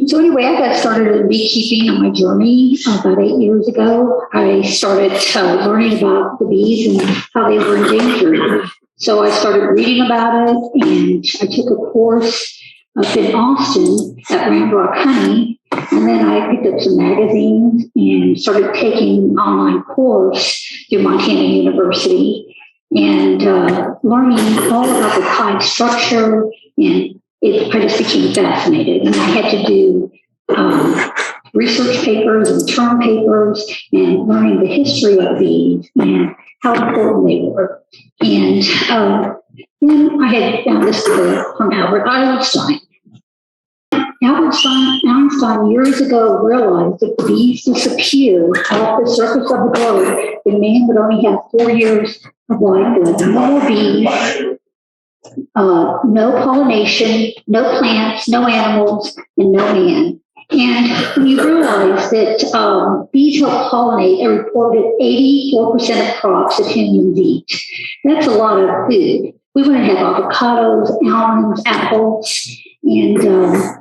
So anyway, I got started in beekeeping on my journey about 8 years ago. I started learning about the bees and how they were endangered. So I started reading about it, and I took a course up in Austin at Ramrock Honey, and then I picked up some magazines and started taking an online course through Montana University and learning all about the hive structure, and I just became fascinated. And I had to do research papers and term papers and learning the history of bees and how important they were. And then I had found this book from Albert Einstein. Albert Einstein years ago realized that bees disappeared off the surface of the globe, then man would only have 4 years of life with no more bees, no pollination, no plants, no animals, and no man. And when you realize that bees help pollinate a reported 84% of crops that humans eat, that's a lot of food. We want to have avocados, almonds, apples, and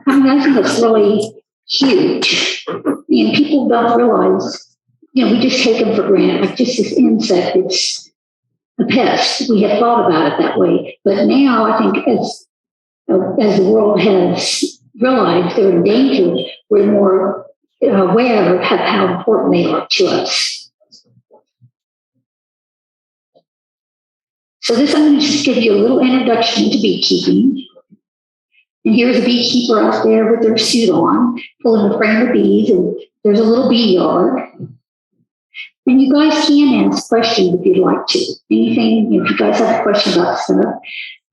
I think that's really huge. And people don't realize, we just take them for granted, like just this insect, it's a pest. We have thought about it that way. But now I think as the world has realized they're endangered, we're more aware of how important they are to us. So I'm going to just give you a little introduction to beekeeping. And here's a beekeeper out there with their suit on, pulling a frame of bees, and there's a little bee yard. And you guys can ask questions if you'd like to. Anything, if you guys have a question about stuff.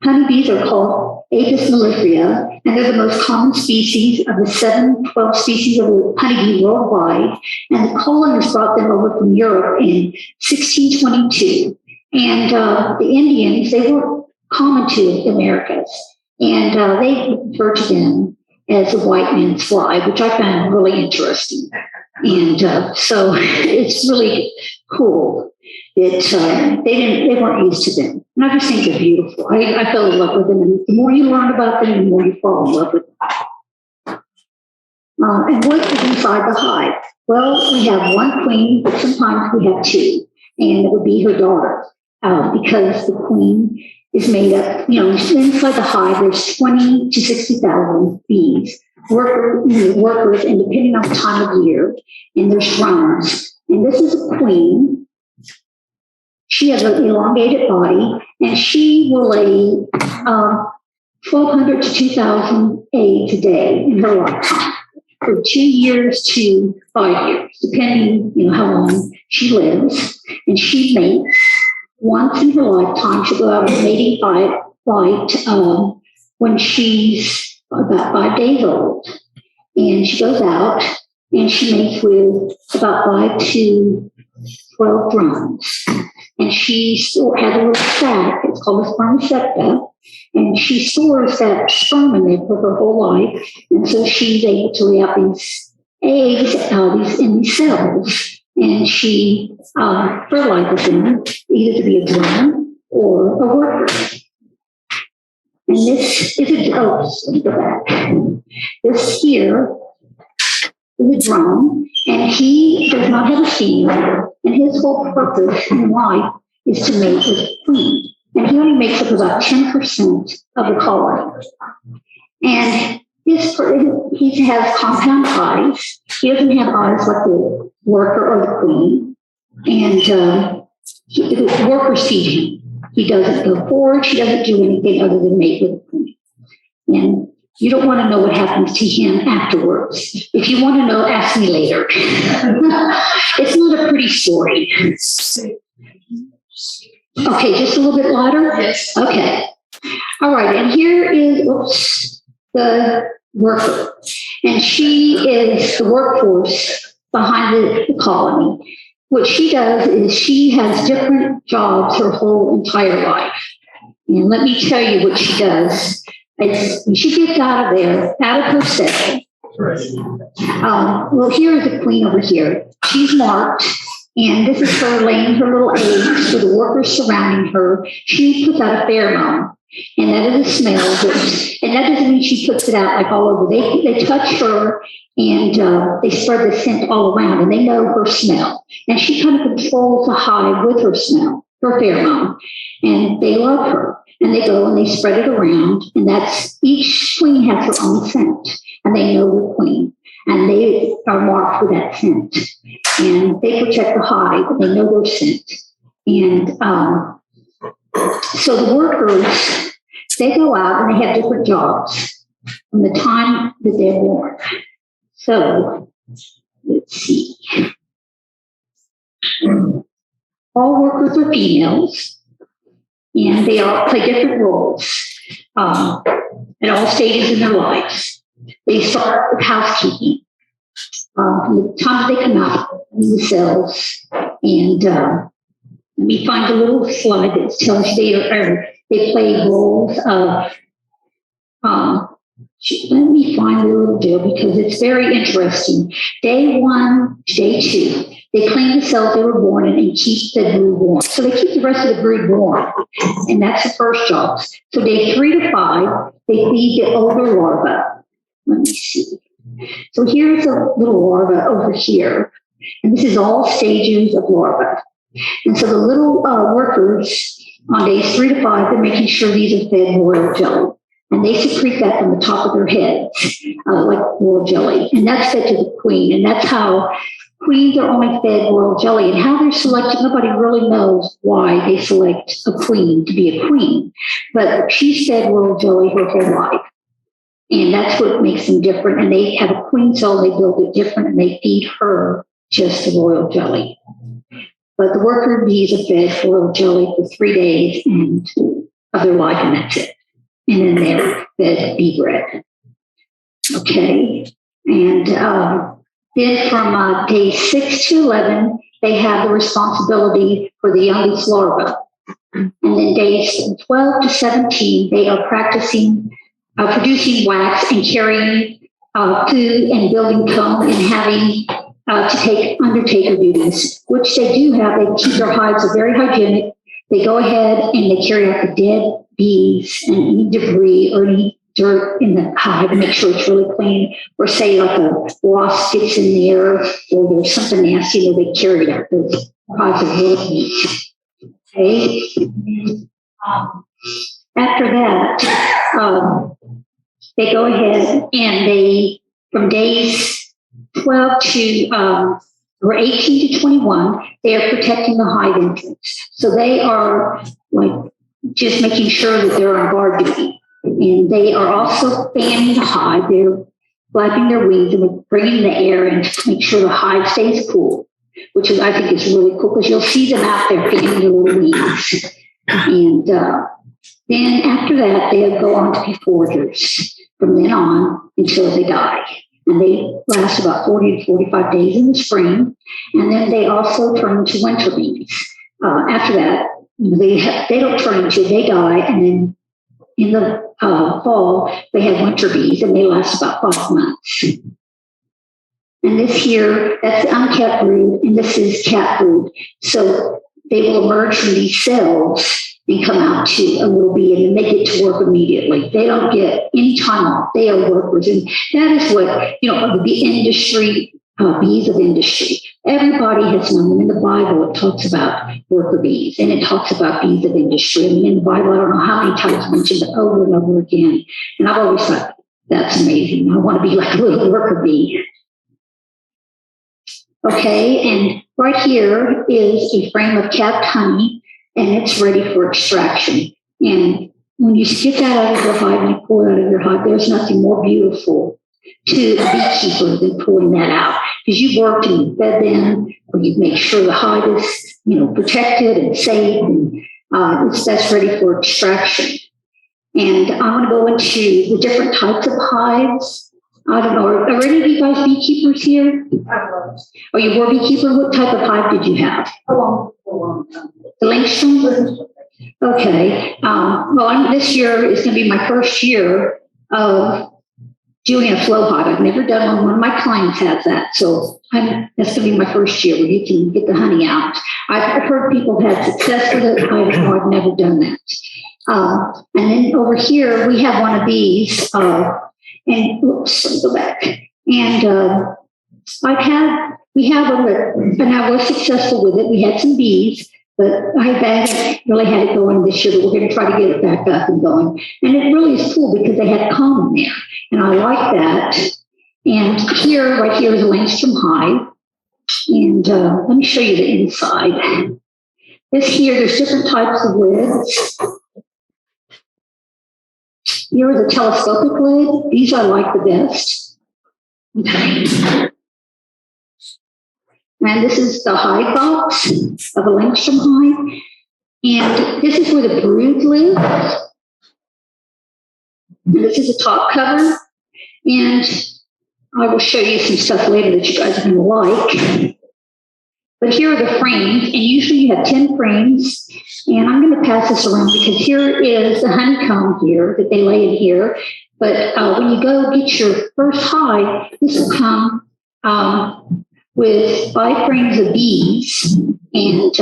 Honeybees are called Apis mellifera, and they're the most common species of the 12 species of the honeybee worldwide. And the Pollen brought them over from Europe in 1622. And the Indians, they weren't common to the Americas. And they refer to them as the white man's fly, which I found really interesting. And so it's really cool that they weren't used to them. And I just think they're beautiful. I fell in love with them. And the more you learn about them, the more you fall in love with them. And what is inside the hive? Well, we have one queen, but sometimes we have two. And it would be her daughter, because the queen is made up, inside the hive, there's 20 to 60,000 bees, workers, and depending on the time of year, and there's drones. And this is a queen. She has an elongated body, and she will lay 1,200 to 2,000 eggs a day in her lifetime, from 2 years to 5 years, depending, how long she lives. And she mates. Once in her lifetime, she'll go out on a mating flight when she's about 5 days old. And she goes out and she mates with about 5 to 12 drones. And she has a little sac, it's called a spermaceta, and she stores that sperm in there for her whole life. And so she's able to lay out these eggs in these cells. And she fertilizes them either to be a drone or a worker. And this is this here is a drone, and he does not have a female, and his whole purpose in life is to mate with a queen. And he only makes up about 10% of the colony. And he has compound eyes. He doesn't have eyes like the worker or the queen. And the workers feed him. He doesn't go forward. He doesn't do anything other than mate with the queen. And you don't want to know what happens to him afterwards. If you want to know, ask me later. It's not a pretty story. Okay, just a little bit louder? Yes. Okay. All right, and here is the worker. And she is the workforce behind the colony. What she does is she has different jobs her whole entire life. And let me tell you what she does. When she gets out of her cell. Well, here is the queen over here. She's marked, And this is her laying her little eggs with the workers surrounding her. She puts out a pheromone, and that is a smell. And that doesn't mean she puts it out like all over. They touch her, and they spread the scent all around, and they know her smell. And she kind of controls the hive with her smell, her pheromone. And they love her. And they go and they spread it around, and that's each queen has her own scent, and they know the queen, and they are marked with that scent, and they protect the hive, and they know their scent. And so the workers, they go out and they have different jobs from the time that they're born. So let's see. All workers are females. And they all play different roles at all stages in their lives. They start with housekeeping from the time they come out in the cells. And let me find a little slide that tells you they play roles of. Let me find the little deal because it's very interesting. Day 1 to day 2. They clean the cells they were born in and keep the brood warm. So they keep the rest of the brood warm. And that's the first job. So day 3 to 5, they feed the older larva. Let me see. So here's a little larva over here. And this is all stages of larva. And so the little workers on days 3 to 5, they're making sure these are fed royal jelly. And they secrete that from the top of their heads, like royal jelly. And that's fed to the queen. And that's how queens are only fed royal jelly. And how they're selected, nobody really knows why they select a queen to be a queen. But she's fed royal jelly her whole life. And that's what makes them different. And they have a queen cell, they build it different, and they feed her just the royal jelly. But the worker bees are fed royal jelly for 3 days and of their life, and that's it. And then they're fed bee bread. Okay. And then from day 6 to 11, they have the responsibility for the youngest larva. And then days 12 to 17, they are practicing producing wax and carrying food and building comb and having to take undertaker duties, which they do have. They keep their hives very hygienic. They go ahead and they carry out the dead bees and any debris or any dirt in the hive and make sure it's really clean. Or say like a wasp gets in there or there's something nasty where they carry it out. Those hives are really neat. Okay. After that, they go ahead and they, from days 12 to or 18 to 21, they are protecting the hive entrance. So they are like just making sure that they're on guard duty. And they are also fanning the hive. They're flapping their wings and bringing the air in to make sure the hive stays cool, which is, I think is really cool because you'll see them out there fanning their little wings. And then after that, they'll go on to be foragers from then on until they die. And they last about 40 to 45 days in the spring. And then they also turn into winter bees. After that, they don't turn into, they die. And then in the fall, they have winter bees, and they last about 5 months. And this here, that's the unkept brood, and this is cat brood. So they will emerge from these cells and come out to a little bee, and then they get to work immediately. They don't get any time off. They are workers. And that is what, the industry, bees of industry. Everybody has known them. In the Bible, it talks about worker bees, and it talks about bees of industry. I mean, in the Bible, I don't know how many times it's mentioned it over and over again. And I've always thought, that's amazing. I want to be like a little worker bee. Okay, and right here is a frame of capped honey, and it's ready for extraction. And when you get that out of your hive and you pull it out of your hive, there's nothing more beautiful to a beekeeper than pulling that out. Because you've worked and you've fed them, or you've made sure the hive is, protected and safe, and that's ready for extraction. And I'm going to go into the different types of hives. I don't know, are any of you guys beekeepers here? Are you were beekeeper? What type of hive did you have? The Langston? Okay. Well, this year is going to be my first year of doing a flow hive. I've never done one. One of my clients has that. So that's going to be my first year where you can get the honey out. I've heard people have had success with it. I've never done that. And then over here, we have one of these. And oops, let me go back. And we have one that, and I was successful with it. We had some bees, but I haven't really had it going this year, but we're going to try to get it back up and going. And it really is cool because they had comb in there, and I like that. And here, right here is a Langstrom hive. And let me show you the inside. This here, there's different types of lids. Here is a telescopic lid. These I like the best. Okay. And this is the hive box of a Langstrom hive. And this is where the brood lives. And this is the top cover. And I will show you some stuff later that you guys are going to like. But here are the frames. And usually you have 10 frames. And I'm going to pass this around because here is the honeycomb here that they lay in here. But when you go get your first hive, this will come with 5 frames of bees, and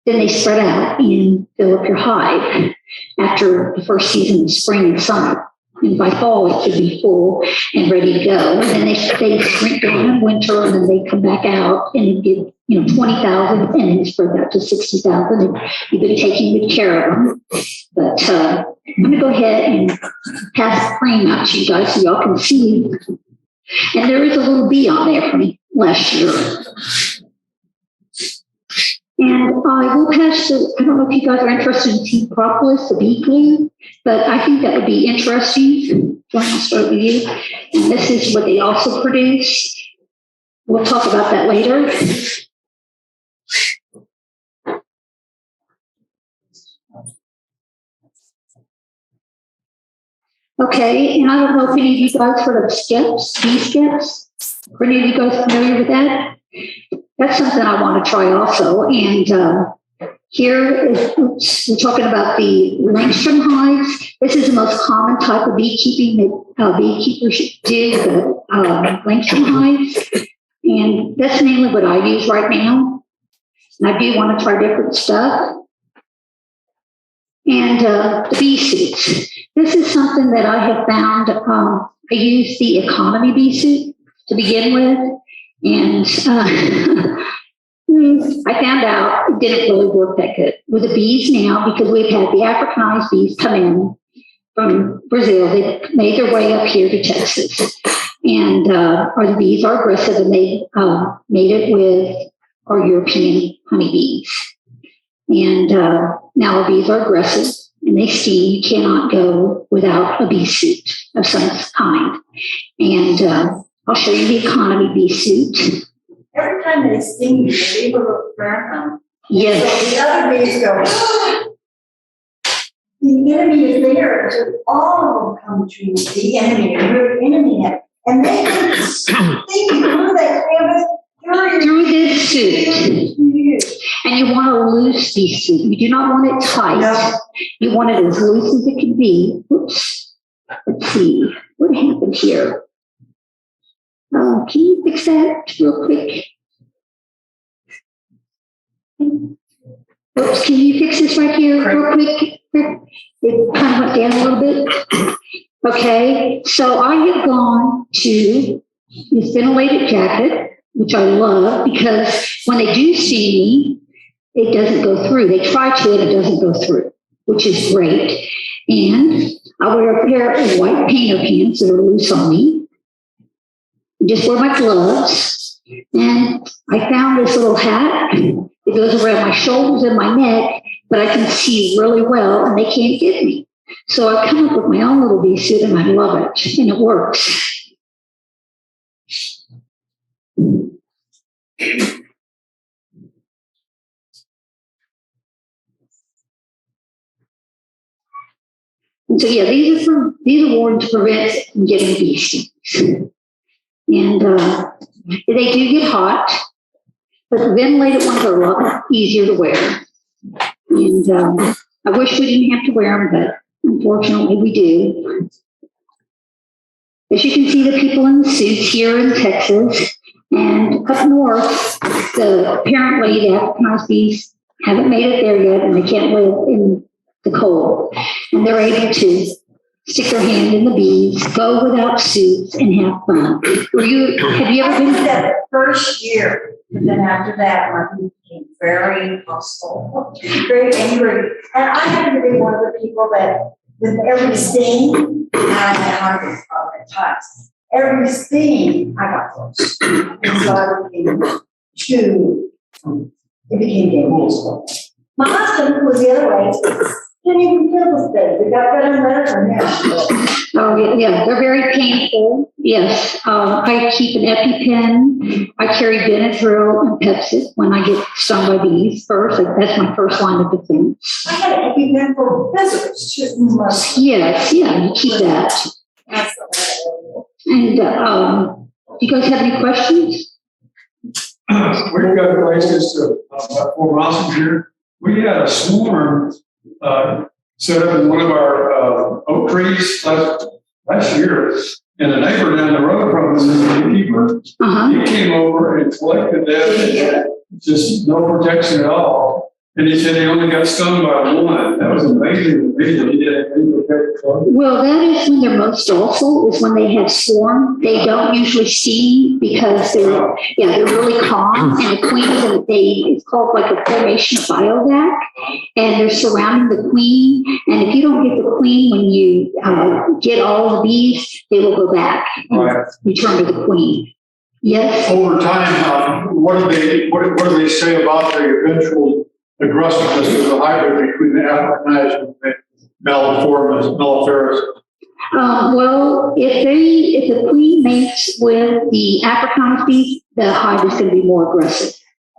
then they spread out and fill up your hive after the first season of spring and summer. And by fall, it should be full and ready to go. And then they shrink down in winter, and then they come back out and get 20,000, and then spread out to 60,000. And you've been taking good care of them. But I'm going to go ahead and pass the frame out to you guys so y'all can see. And there is a little bee on there from last year. And I will pass I don't know if you guys are interested in seeing Propolis, the bee glue, but I think that would be interesting. John, I'll start with you. And this is what they also produce. We'll talk about that later. Okay, and I don't know if any of you guys heard of skips, bee skips. Are any of you guys familiar with that? That's something I want to try also. And here is, we're talking about the Langstrom hives. This is the most common type of beekeeping that beekeepers do, the Langstrom hives. And that's mainly what I use right now. And I do want to try different stuff. And the bee suits. This is something that I have found. I use the economy bee suit to begin with. And I found out it didn't really work that good with the bees now, because we've had the Africanized bees come in from Brazil. They made their way up here to Texas. And the bees are aggressive, and they made it with our European honeybees. And now the bees are aggressive, and they sting. You cannot go without a bee suit of some kind. And I'll show you the economy bee suit. Every time they sting you, they leave a little pheromone. Yes. So the other bees go, the enemy is there. So all of them come to the enemy, the enemy. And they keep stinging through that canvas through this suit. And you want a loose bee suit. You do not want it tight. No. You want it as loose as it can be. Oops. Let's see. What happened here? Can you fix that real quick? Oops, can you fix this right here real quick? It kind of went down a little bit. Okay, so I have gone to this ventilated jacket, which I love, because when they do see me, it doesn't go through. They try to, and it doesn't go through, which is great. And I wear a pair of white painter pants that are loose on me. Just wear my gloves, and I found this little hat. It goes around my shoulders and my neck, but I can see really well, and they can't get me. So I've come up with my own little bee suit, and I love it, and it works. And so yeah, these are worn to prevent from getting bee stings. And they do get hot, but the ventilated ones are a lot easier to wear. And I wish we didn't have to wear them, but unfortunately we do. As you can see, the people in the suits here in Texas and up north, apparently the Africanized bees haven't made it there yet, and they can't live in the cold. And they're able to stick their hand in the bees, go without suits, and have fun. Have you ever been? That first year, and then after that, my bees became very hostile, very angry. And I had to be one of the people that, with every sting, I had at times. Every sting, I got close. And so I became dangerous. My husband was the other way. Didn't even feel the things. It got better and better from there. Oh, yeah, they're very painful. Yes. I keep an EpiPen. I carry Benadryl and Pepsid when I get stung by bees first. That's my first line of defense. I had an EpiPen for visitors too. Yes, yeah, you keep that. And you guys have any questions? We've got places about 4 miles from here. We had a swarm set up in one of our oak trees last year, and the neighbor down the road from us is a beekeeper. He came over and collected that, and just no protection at all. And he said he only got stung by one. That was amazing to me that he didn't have any protection. Well, that is when they're most docile, is when they have swarm. They don't usually sting because they're really calm. And the queens, it's called like a formation of biovac, and they're surrounding the queen. And if you don't get the queen when you get all the bees, they will go back and return to the queen. Yes. Over time, what do they say about the eventual aggressiveness of the hybrid between the Africanized and the melliferous? Well, if the queen mates with the Africanized bees, the hive is going to be more aggressive.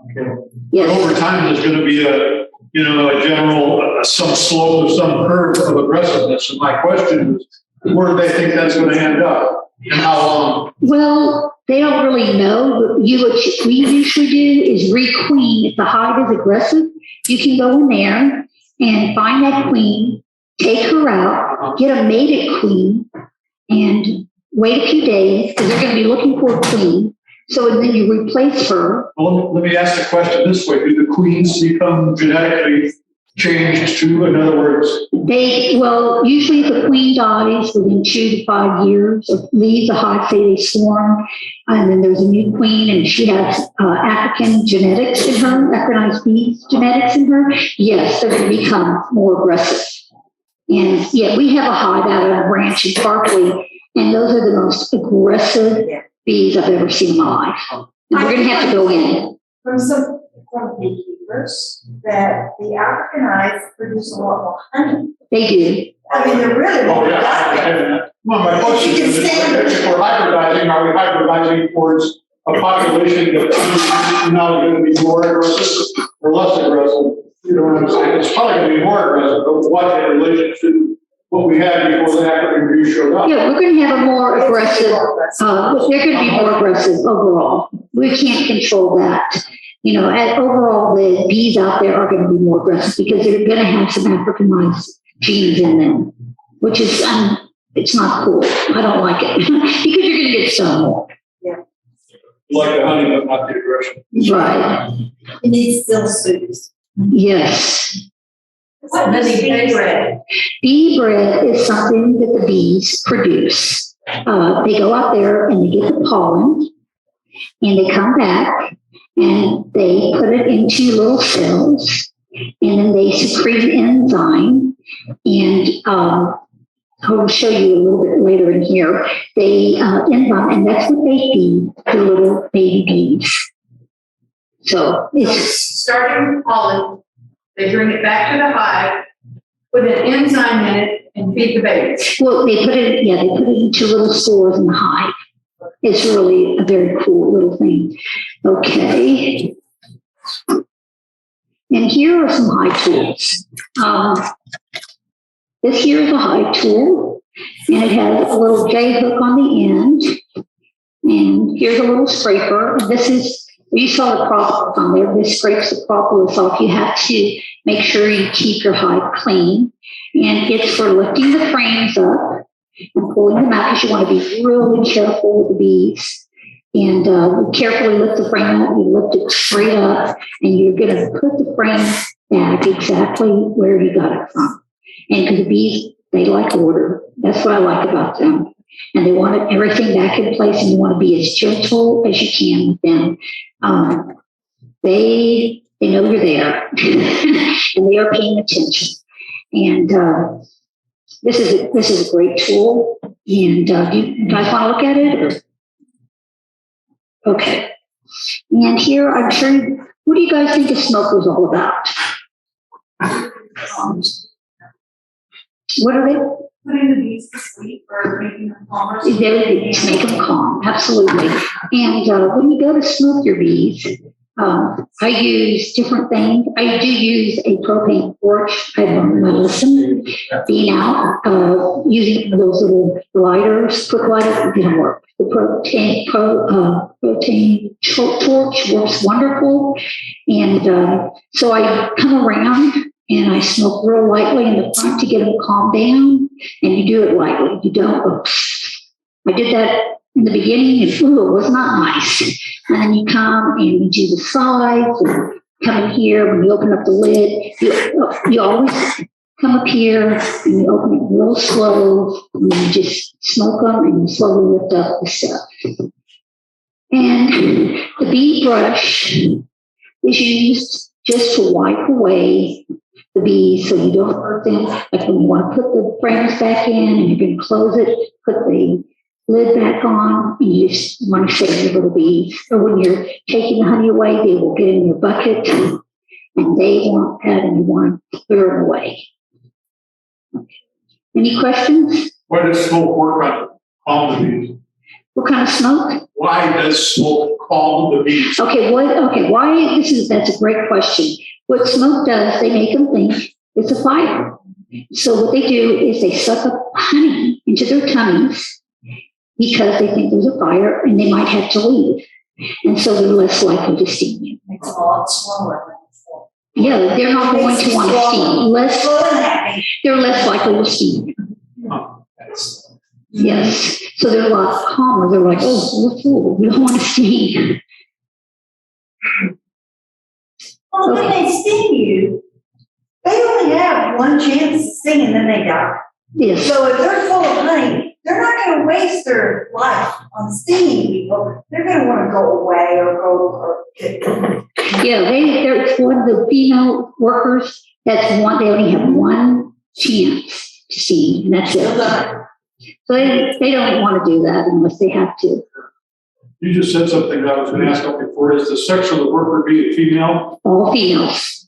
Okay. Yes. But over time, there's going to be a general, some slope or some curve of aggressiveness. And my question is, where do they think that's going to end up and how long? Well, they don't really know. What we usually do is requeen. If the hive is aggressive, you can go in there and find that queen, take her out, get a mated queen, and wait a few days because they're going to be looking for a queen. So then you replace her. Well, let me ask the question this way. Do the queens become genetically changed too? In other words, usually if the queen dies within 2 to 5 years or leaves the hive, say they swarm, and then there's a new queen and she has African genetics in her, Africanized bees genetics in her, yes, they're going to become more aggressive. And yeah, we have a hive out on a ranch in Berkeley, and those are the most aggressive bees I've ever seen in my life. And we're going to have to go in. From beekeepers that the Africanized produce a lot more honey. They do. I mean, they're really oh yeah. Well, my question is, if we're hybridizing, are we hybridizing towards a population that's now going to be more aggressive or less aggressive? You know what I'm saying? It's probably going to be more aggressive, but what in relation to what we had before the African bee showed up? Yeah, we're going to have a more aggressive, they're going to be more aggressive overall. We can't control that. Overall, the bees out there are going to be more aggressive because they're going to have some Africanized genes in them, which is, it's not cool. I don't like it because you're going to get stung more. Yeah. Like the honey, but not the aggression. Right. It needs still suits. Yes. What is bee bread? Bee bread is something that the bees produce. They go out there and they get the pollen, and they come back and they put it into little cells, and then they secrete an enzyme. And I will show you a little bit later in here. They enzyme, and that's what they feed the little baby bees. So it's starting with pollen, they bring it back to the hive, put an enzyme in it, and feed the babies. well, they put it into little stores in the hive. It's really a very cool little thing. Okay. And here are some hive tools. This here is a hive tool, and it has a little J hook on the end. And here's a little scraper. You saw the propolis on there. This scrapes the propolis off. You have to make sure you keep your hive clean. And it's for lifting the frames up and pulling them out because you want to be really careful with the bees. And carefully lift the frame up. You lift it straight up, and you're going to put the frame back exactly where you got it from. And because the bees, they like order. That's what I like about them. And they want everything back in place, and you want to be as gentle as you can with them. They know you're there, and they are paying attention. And this is a great tool. And do you guys want to look at it? Or? Okay. And here, I'm sure, what do you guys think a smoke was all about? What are they? Putting the bees to sleep or making them calmer. They make them calm, absolutely. And when you go to smoke your bees, I use different things. I do use a propane torch. I burn my listen being out, using those little lighters, quick lighter, didn't work. The propane torch works wonderful. And so I come around and I smoke real lightly in the front to get them calmed down. And you do it lightly. You don't go. I did that in the beginning, and ooh, it was not nice. And then you come and you do the sides, and come in here. When you open up the lid, you always come up here and you open it real slow, and you just smoke them and you slowly lift up the stuff. And the bee brush is used just to wipe away the bees so you don't hurt them. Like when you want to put the frames back in and you're going to close it, put the lid back on, and you just want to save your little bees. Or when you're taking the honey away, they will get in your bucket and they want that and you want to clear them away. Any questions? Why does smoke work on calm the bees? What kind of smoke? Why does smoke calm the bees? Why that's a great question. What smoke does, they make them think it's a fire. So what they do is they suck up honey into their tummies because they think there's a fire and they might have to leave. And so they're less likely to sting you. It's a lot slower. Yeah, they're not going to want to sting. They're less likely to sting you. Yes. So they're a lot calmer. They're like, oh, we're full. We don't want to sting. Well, when they sting you, they only have one chance to sting and then they die. Yes. So if they're full of honey, they're not going to waste their life on stinging people. They're going to want to go away or go. Yeah, they're for the female workers. That's one. They only have one chance to sting, and that's it. So they don't want to do that unless they have to. You just said something that I was going to ask up before. Is the sex of the worker bee a female? All females.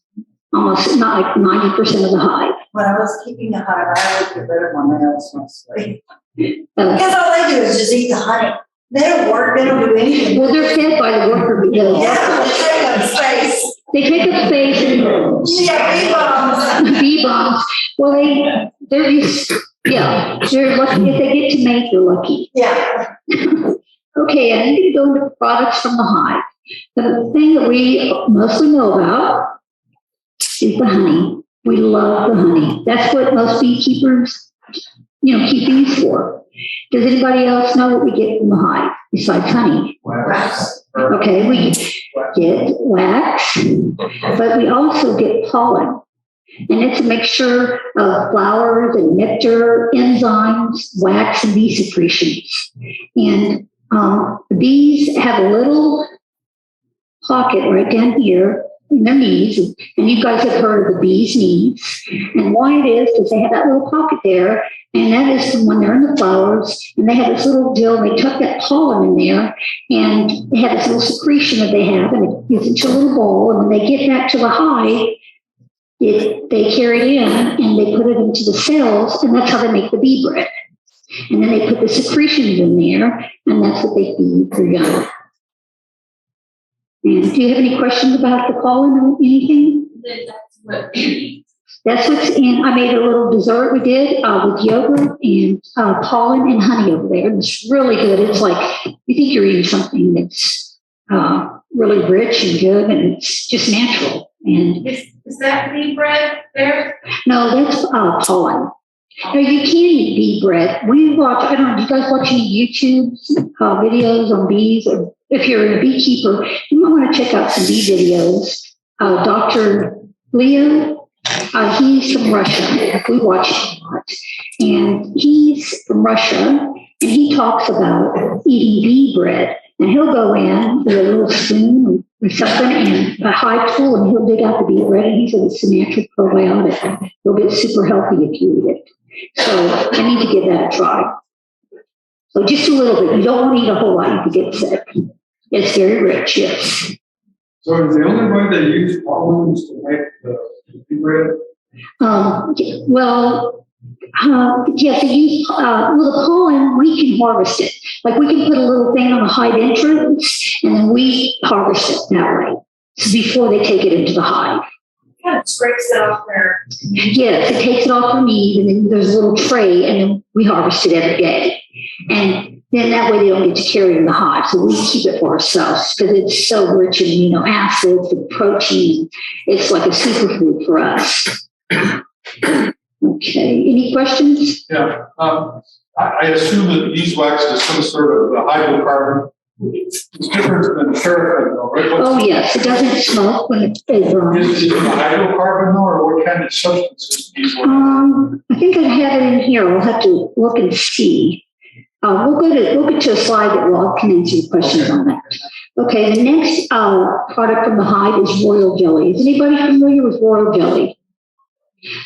Almost not like 90% of the hive. When I was keeping a hive, I always get rid of my males mostly. Because all they do is just eat the honey. They don't work, they don't do anything. Well, they're fed by the worker bee. Yeah, they take up space. They take up space and Yeah, bee bombs. bee bombs. Well, they're just, yeah, they're lucky. If they get to mate, they're lucky. Yeah. Okay, I'm going to go into products from the hive. The thing that we mostly know about is the honey. We love the honey. That's what most beekeepers, keep bees for. Does anybody else know what we get from the hive besides honey? Wax. Okay, we get wax, but we also get pollen. And it's a mixture of flowers and nectar, enzymes, wax, and bee secretions. And the bees have a little pocket right down here in their knees, and you guys have heard of the bee's knees. And why it is they have that little pocket there, and that is from when they're in the flowers, and they have this little deal, and they tuck that pollen in there, and they have this little secretion that they have, and it gets into a little bowl, and when they get back to the hive, they carry it in, and they put it into the cells, and that's how they make the bee bread. And then they put the secretions in there, and that's what they feed their young. And do you have any questions about the pollen or anything? That's what's in. I made a little dessert we did with yogurt and pollen and honey over there. And it's really good. It's like you think you're eating something that's really rich and good, and it's just natural. And Is that bee bread there? no, that's pollen. No, you can eat bee bread. We watch, I don't know, do you guys watch any YouTube videos on bees? Or if you're a beekeeper, you might want to check out some bee videos. Dr. Leo, he's from Russia. We watch him a lot. And he's from Russia, and he talks about eating bee bread. And he'll go in with a little spoon or something and a hive tool, and he'll dig out the bee bread, and he says it's a natural probiotic. You'll get super healthy if you eat it. So I need to give that a try. So just a little bit. You don't want to eat a whole lot. You could get sick. It's very rich, yes. So is the only way they use pollen is to make the bee bread? Yes, they use, the pollen, we can harvest it. Like we can put a little thing on the hive entrance and then we harvest it that way. So before they take it into the hive. Kind of scrapes it off there. Yes, it takes it off from me, and then there's a little tray, and then we harvest it every day. And then that way they don't get to carry it in the hive. So we keep it for ourselves because it's so rich in amino acids and protein. It's like a superfood for us. Okay, any questions? Yeah, I assume that beeswax is some sort of a hydrocarbon. It's different than paraffin, though, right? Oh, yes, it doesn't smoke when it's burns. Is it a hydrocarbon, though, or what kind of substance is beeswax? I think I have it in here. We'll have to look and see. We'll get to a slide that Rob can answer your questions on that. Okay, the next product from the hive is royal jelly. Is anybody familiar with royal jelly?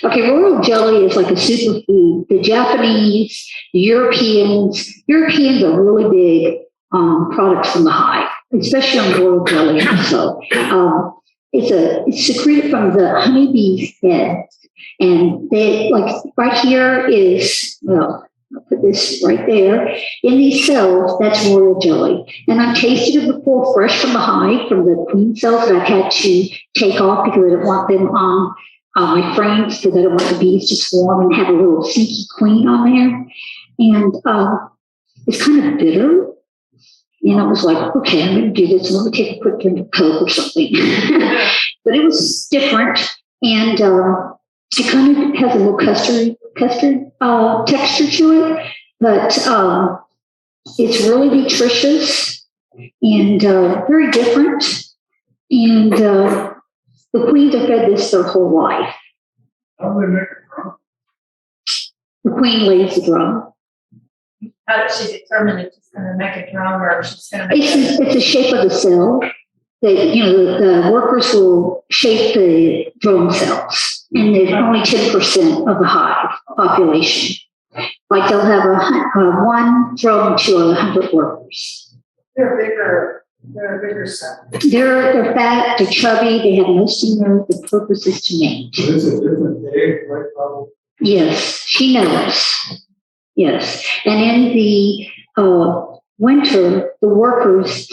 Okay, royal jelly is like a superfood. The Japanese, the Europeans are really big products from the hive, especially on royal jelly. So it's secreted from the honeybee's head, and they like right here is I'll put this right there in these cells. That's royal jelly, and I've tasted it before, fresh from the hive, from the queen cells that I've had to take off because I don't want them on my frames because I don't want the bees to swarm and have a little sneaky queen on there, and it's kind of bitter. And I was like, okay, I'm going to do this. I'm going to take a quick drink of Coke or something. But it was different. And it kind of has a little custard texture to it. But it's really nutritious and very different. And the queens have fed this their whole life. How do they make it from? The queen lays the drum. How does she determine if she's going to make a drum or if she's going to make It's the shape of the cell. The workers will shape the drone cells, and there's only 10% of the hive population. Like they'll have one drone to 100 workers. They're a bigger cell. They're fat, they're chubby, they have no senior. The purpose is to mate. So it's a different day, right? Probably. Yes, she knows. Yes, and in the winter, the workers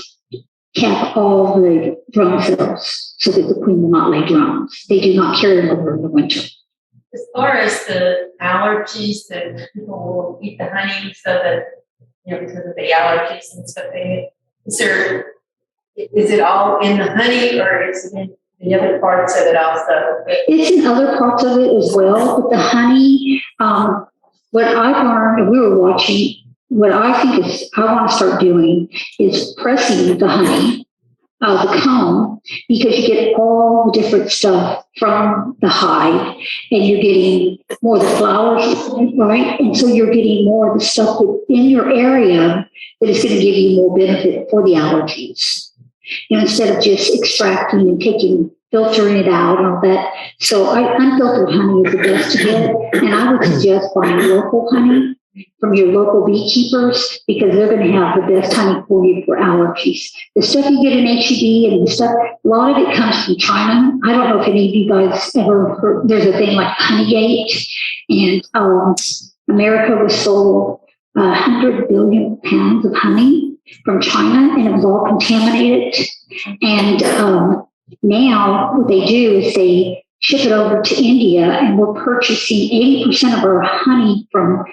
cap all the drone cells so that the queen will not lay drones. They do not carry them over in the winter. As far as the allergies that people will eat the honey so that, because of the allergies and stuff, is it all in the honey or is it in the other parts of it also? It's in other parts of it as well, but the honey, what I've learned, and we were watching, what I think is I want to start doing is pressing the honey, the comb, because you get all the different stuff from the hive, and you're getting more of the flowers, right? And so you're getting more of the stuff in your area that is going to give you more benefit for the allergies. Instead of just extracting and filtering it out and all that. So unfiltered honey is the best to get. And I would suggest buying local honey from your local beekeepers because they're going to have the best honey for you for allergies. The stuff you get in HEB and the stuff, a lot of it comes from China. I don't know if any of you guys ever heard, there's a thing like Honeygate, and America was sold 100 billion pounds of honey from China, and it was all contaminated. And now what they do is they ship it over to India, and we're purchasing 80% of our honey from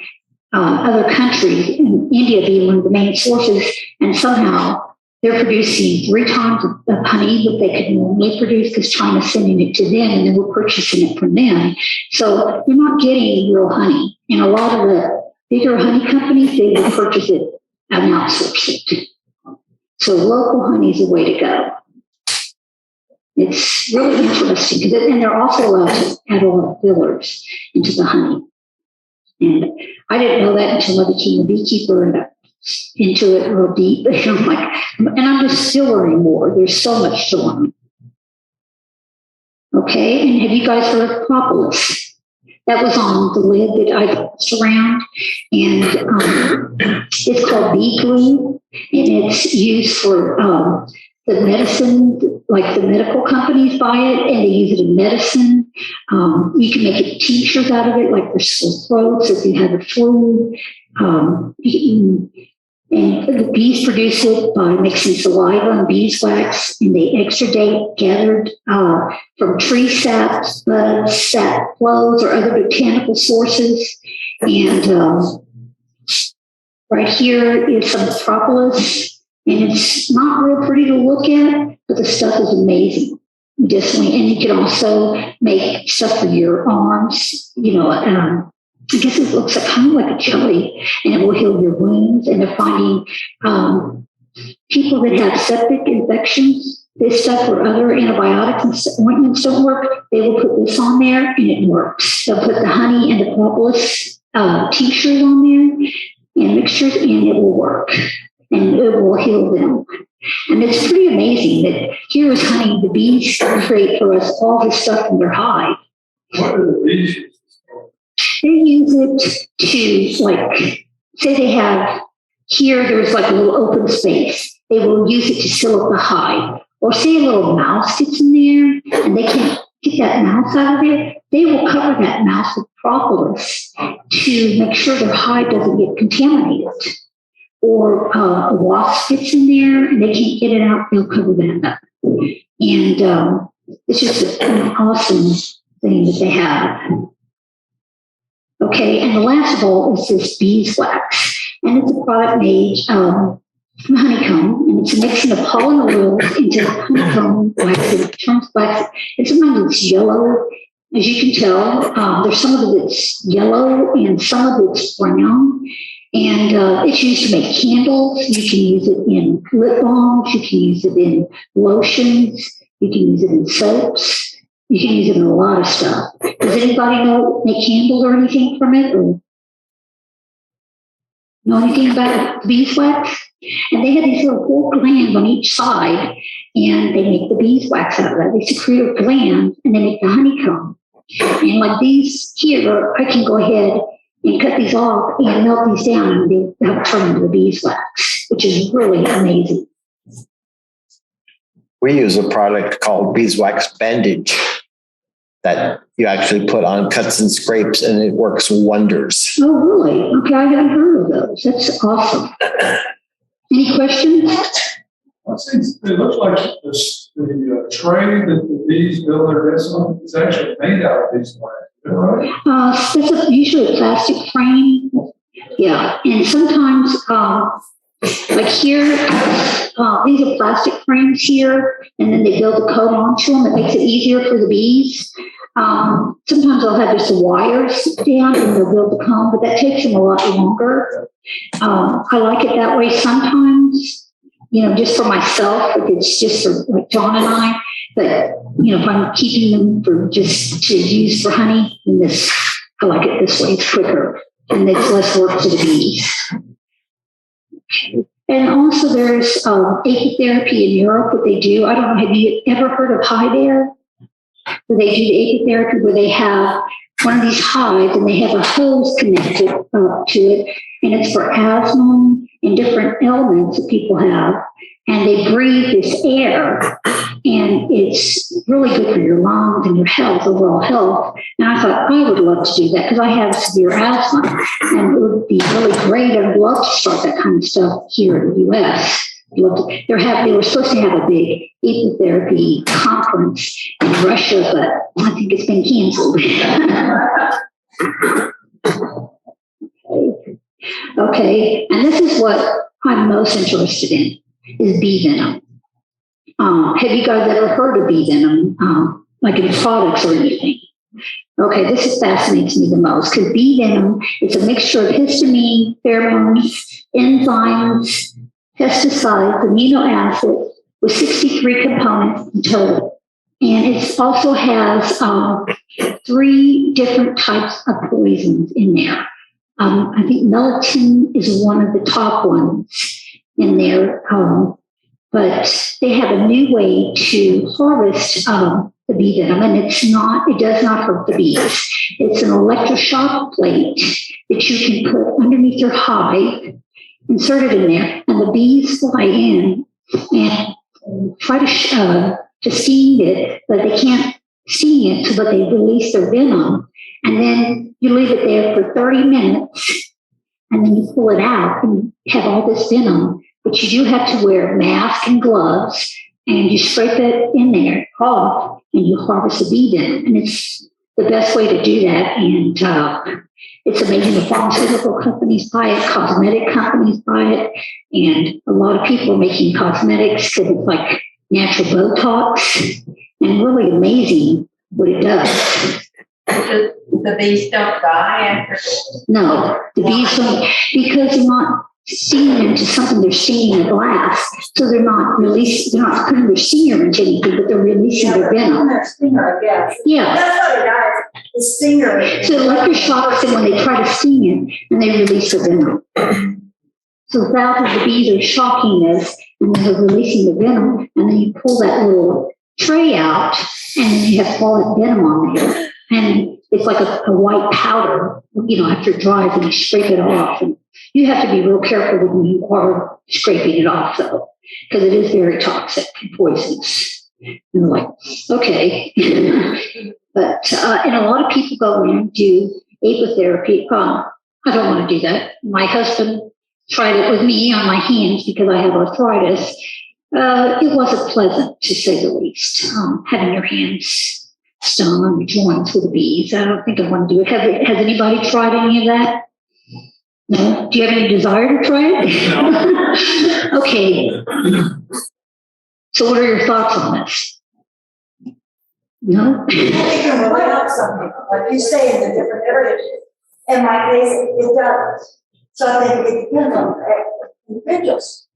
other countries, and India being one of the main sources. And somehow they're producing 3 times of honey that they could normally produce because China's sending it to them and then we're purchasing it from them. So you're not getting real honey. And a lot of the bigger honey companies, they will purchase it and outsource it. So local honey is the way to go. It's really interesting because, and they're also allowed to add a lot of fillers into the honey. And I didn't know that until I became a beekeeper and into it real deep. I'm like, and I'm just still learning more. There's so much to learn. Okay, and have you guys heard of Propolis? That was on the lid that I passed around, and it's called bee glue, and it's used for the medicine, like the medical companies buy it, and they use it in medicine. You can make tinctures out of it, like for sore throats if you have the flu. And the bees produce it by mixing saliva and beeswax, and they exudate gathered from tree sap, sap flows, or other botanical sources. And right here is some propolis, and it's not real pretty to look at, but the stuff is amazing. Definitely, and you can also make stuff for your arms, I guess it looks kind of like a jelly, and it will heal your wounds. And they're finding people that have septic infections, this stuff or other antibiotics and ointments don't work. They will put this on there, and it works. They'll put the honey and the propolis tinctures on there and mixtures, and it will work, and it will heal them. And it's pretty amazing that here is honey. The bees create for us all this stuff in their hive. What are the bees? They use it to, like, say they have here, there's like a little open space. They will use it to seal up the hive. Or say a little mouse gets in there and they can't get that mouse out of there. They will cover that mouse with propolis to make sure their hive doesn't get contaminated. Or a wasp gets in there and they can't get it out, they'll cover that up. And it's just an awesome thing that they have. Okay, and the last of all is this beeswax. And it's a product made from honeycomb, and it's a mixing of pollen oils into honeycomb wax. It turns wax, and sometimes it's yellow, as you can tell. There's some of it that's yellow, and some of it's brown. And it's used to make candles. You can use it in lip balms. You can use it in lotions. You can use it in soaps. You can use it in a lot of stuff. Does anybody make candles or anything from it? Or know anything about beeswax? And they have these little 4 glands on each side, and they make the beeswax out of that. They secrete a gland, and they make the honeycomb. And like these here, I can go ahead and cut these off and melt these down, and they have turn into the beeswax, which is really amazing. We use a product called Beeswax Bandage that you actually put on cuts and scrapes, and it works wonders. Oh, really? Okay, I haven't heard of those. That's awesome. Any questions? It looks like the tray that the bees build their nests on is actually made out of beeswax. Is that right? That's usually a plastic frame. Yeah, and sometimes, like here, these are plastic frames here, and then they build a coat onto them. It makes it easier for the bees. Sometimes they'll have just the wires down and they'll build the comb, but that takes them a lot longer. I like it that way sometimes, just for myself, if it's just for like John and I, but, if I'm keeping them for just to use for honey, then I like it this way. It's quicker and it's less work for the bees. And also there's apitherapy in Europe, what they do. I don't know, have you ever heard of hive air? Where they do the apitherapy, where they have one of these hives and they have a hose connected to it, and it's for asthma and different ailments that people have. And they breathe this air, and it's really good for your lungs and your health, overall health. And I thought I would love to do that because I have severe asthma, and it would be really great. I'd love to start that kind of stuff here in the U.S. They were supposed to have a big apitherapy conference in Russia, but I think it's been canceled. Okay, and this is what I'm most interested in. is bee venom. Have you guys ever heard of bee venom, like in products or anything? Okay, this fascinates me the most because bee venom is a mixture of histamine, pheromones, enzymes, pesticides, amino acids with 63 components in total. And it also has 3 different types of poisons in there. I think melatonin is one of the top ones in there. But they have a new way to harvest the bee venom, and it does not hurt the bees. It's an electroshock plate that you can put underneath your hive, insert it in there, and the bees fly in and try to sting it, but they can't sting it, so that they release their venom. And then you leave it there for 30 minutes, and then you pull it out and have all this venom. But you do have to wear a mask and gloves, and you scrape it in there off, and you harvest the bee venom. And it's the best way to do that. And it's amazing. The pharmaceutical companies buy it, cosmetic companies buy it, and a lot of people are making cosmetics because it's like natural Botox, and really amazing what it does. The bees don't die after? No, the bees don't, because they're not stinging into something, they're stinging the glass. So they're not putting their stinger into anything, but they're releasing their venom. Their stinger, I guess. Yeah. That's what it does. The stinger. So electroshocks them when they try to sting it, and they release the venom. So thousands of bees are shocking this, and then they're releasing the venom, and then you pull that little tray out, and then you have all that venom on there. And it's like a white powder, after it dries, and you scrape it off. And you have to be real careful when you are scraping it off, though, because it is very toxic and poisonous. And I'm like, okay. But, and a lot of people go in and do apitherapy. I don't want to do that. My husband tried it with me on my hands because I have arthritis. It wasn't pleasant, to say the least, having your hands stung on your joints with the bees. I don't think I want to do it. Has anybody tried any of that? No? Do you have any desire to try it? No. Okay. So what are your thoughts on this? No? I think it can really help some people, like you say, in the different areas. In my case, it does. So I think it depends on individuals.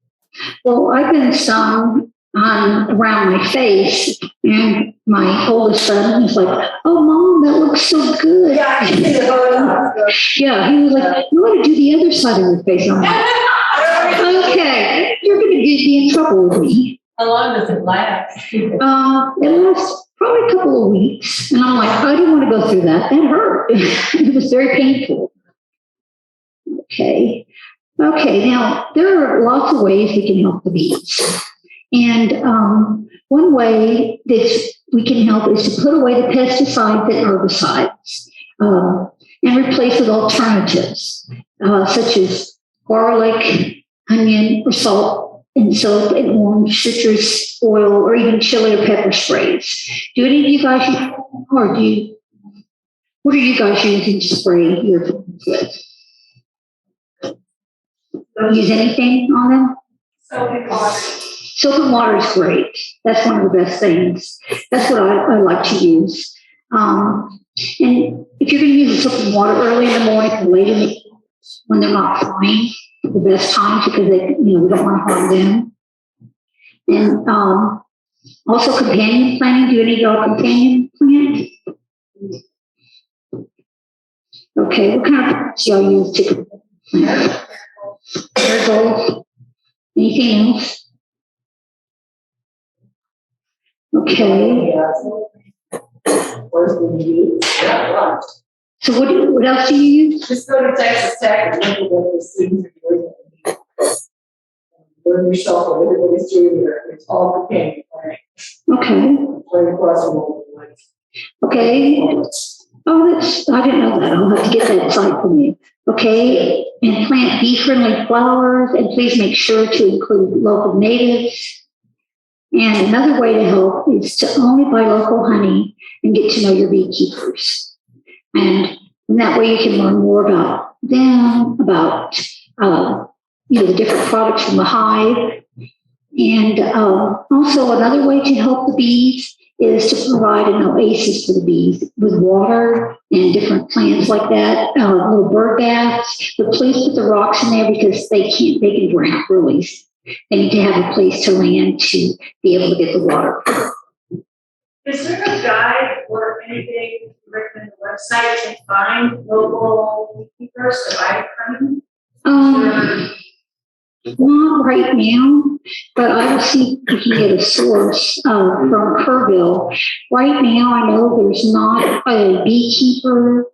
Well, I've been stung around my face, and my oldest son was like, "Oh, Mom, that looks so good." Yeah, I can see it going on. Yeah, he was like, "You want to do the other side of your face?" I'm like, "Okay, you're going to be in trouble with me." How long does it last? It lasts probably a couple of weeks, and I'm like, I don't want to go through that. That hurt. It was very painful. Okay. Now there are lots of ways we can help the bees. And one way that we can help is to put away the pesticides and herbicides and replace with alternatives, such as garlic, onion, or salt and soap and orange, citrus oil, or even chili or pepper sprays. Do any of you guys use, what are you guys using to spray your food with? Use anything on them? So we call it. Soap and water is great. That's one of the best things. That's what I like to use. And if you're going to use the soap and water early in the morning and late in the evening, when they're not flying, the best times, because we don't want to harm them. And also companion planting. Do any of y'all companion plant? Okay, what kind of plants do y'all use to plant? Marigolds. Anything else? Okay. So what else do you use? Just go to Texas Tech and look at what the students are doing. Learn yourself what everybody's doing there. It's all companion planting. Okay. Right across the world. Okay. Oh, I didn't know that. I'll have to get that site from you. Okay. And plant bee-friendly flowers, and please make sure to include local natives. And another way to help is to only buy local honey and get to know your beekeepers. And that way you can learn more about them, about the different products from the hive, And also another way to help the bees is to provide an oasis for the bees with water and different plants like that, little bird baths. But please put the rocks in there because they can drown really. They need to have a place to land to be able to get the water. Is there a guide or anything written on the website to find local beekeepers to buy honey? Not right now, but I will see if we can get a source from Kerrville. Right now, I know there's not a beekeeper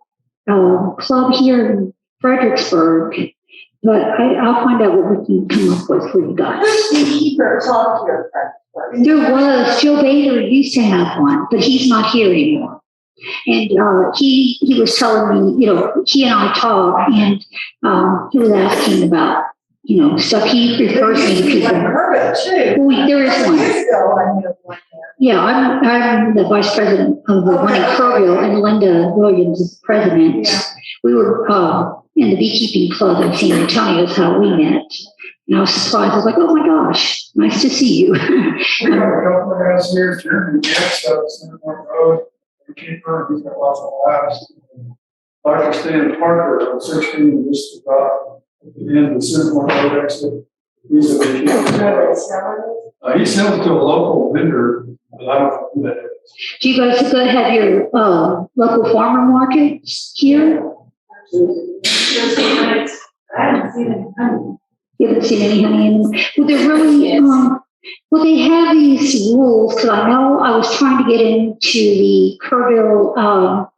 club here in Fredericksburg, but I'll find out what we can come up with for you guys. Which beekeeper talked to your friend? There was, Joe Bader used to have one, but he's not here anymore. And he was telling me, he and I talked, and he was asking about, stuff. He refers me to people. Too. Well, there is one. Years ago, I knew one there. Yeah, I'm the vice president of the one in Kerrville, and Linda Williams is the president. Yeah. We were in the beekeeping club in San Antonio is how we met. And I was surprised. I was like, oh my gosh, nice to see you. We have a couple of guys here, Jeremy Jeffs, Center Point Road, Beekeeper, he's got lots of labs. Dr. Stan Parker, 16, just about at the end of the Center Point Road exit. He's a beekeeper. He sells to a local vendor, but I don't know who that is. Do you guys have your local farmer markets here? I haven't seen any honey. You haven't seen any honey in them? Well, they're really, well, they have these rules, because I know I was trying to get into the Kerrville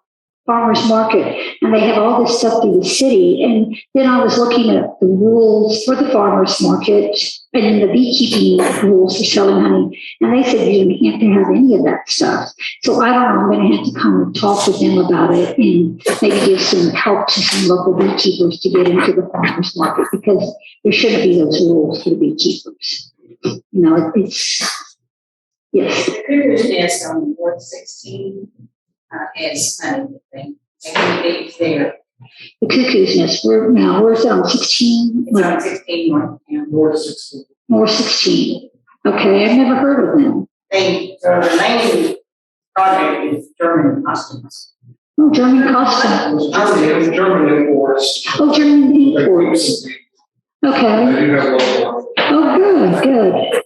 farmers market, and they have all this stuff through the city. And then I was looking at the rules for the farmers market and the beekeeping rules for selling honey, and they said you didn't have to have any of that stuff. So I don't know, I'm going to have to kind of talk with them about it and maybe give some help to some local beekeepers to get into the farmers market, because there shouldn't be those rules for the beekeepers. It's, yes. The Cuckoo's Nest on Ward 16 has honey thing. Maybe it's there. The Cuckoo's Nest, where's it on 16? It's on 16 North Town. Ward 16. More 16. Okay, I've never heard of them. The main project is German customs. Oh, German costume. German imports. Oh, German imports. Okay. They do have local. Oh, good.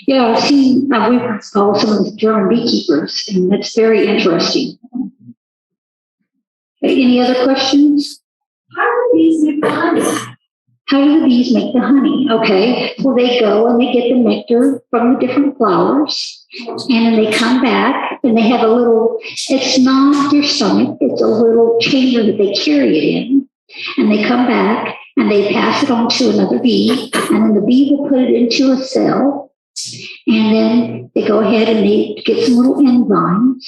Yeah, I've seen, we've called some of the German beekeepers, and that's very interesting. Okay, any other questions? How do these make the honey? How do the bees make the honey? Okay, well, they go and they get the nectar from the different flowers, and then they come back and they have a little, it's not their stomach, it's a little chamber that they carry it in, and they come back and they pass it on to another bee, and then the bee will put it into a cell, and then they go ahead and they get some little enzymes.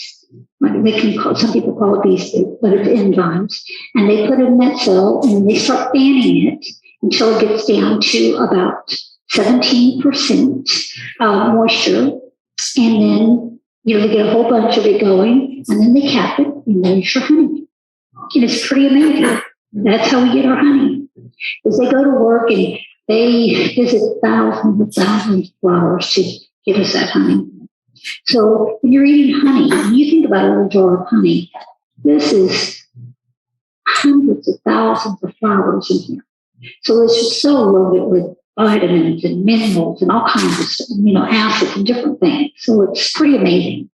They can call, some people call it bees, but it's enzymes, and they put it in that cell and they start fanning it until it gets down to about 17% moisture, and then they get a whole bunch of it going, and then they cap it, and there's your honey. And it's pretty amazing. That's how we get our honey. Is they go to work and they visit thousands and thousands of flowers to get us that honey. So when you're eating honey, when you think about a little jar of honey, this is hundreds of thousands of flowers in here. So it's just so loaded with vitamins and minerals and all kinds of amino acids and different things. So it's pretty amazing.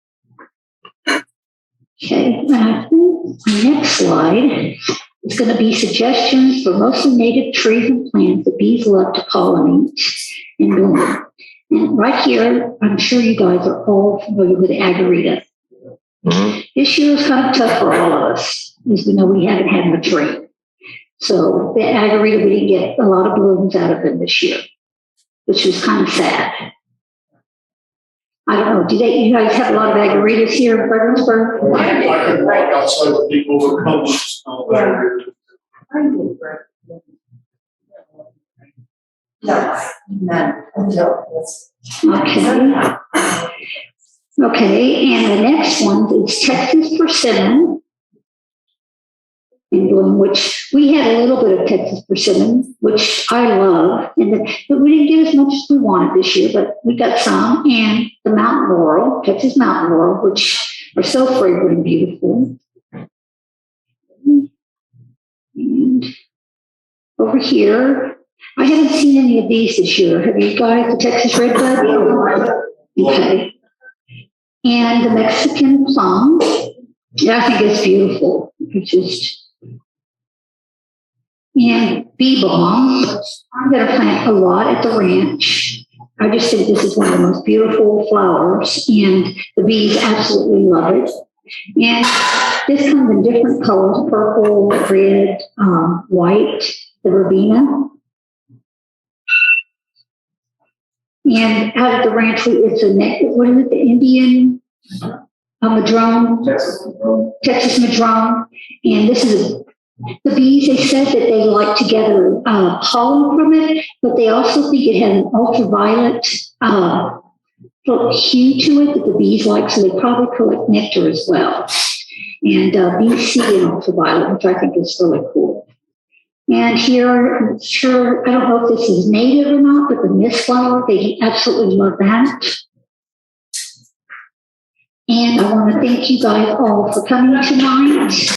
Okay, and I think my next slide is going to be suggestions for mostly native trees and plants that bees love to pollinate and bloom. And right here, I'm sure you guys are all familiar with Agarita. Mm-hmm. This year is kind of tough for all of us, as we know we haven't had much rain. So the Agarita, we didn't get a lot of blooms out of them this year, which was kind of sad. I don't know, you guys have a lot of Agaritas here in Fredericksburg? I could walk outside with people who come. Okay, and the next one is Texas persimmon. in bloom, which we had a little bit of Texas persimmon, which I love, but we didn't get as much as we wanted this year, but we got some, and the mountain laurel, Texas mountain laurel, which are so fragrant and beautiful. And over here, I haven't seen any of these this year. Have you guys, the Texas redbud? Okay. And the Mexican plum. Yeah, I think it's beautiful. It's just, and bee balm. I'm going to plant a lot at the ranch. I just think this is one of the most beautiful flowers, and the bees absolutely love it. And this comes in different colors: purple, red, white, the verbena. And out at the ranch, it's a nectar. What is it? The Indian madrone, Texas madrone. And this is the bees. They said that they like to gather pollen from it, but they also think it has an ultraviolet hue to it that the bees like, so they probably collect nectar as well. And bees see an ultraviolet, which I think is really cool. And here, I'm sure, I don't know if this is native or not, but the mist flower, they absolutely love that. And I want to thank you guys all for coming tonight.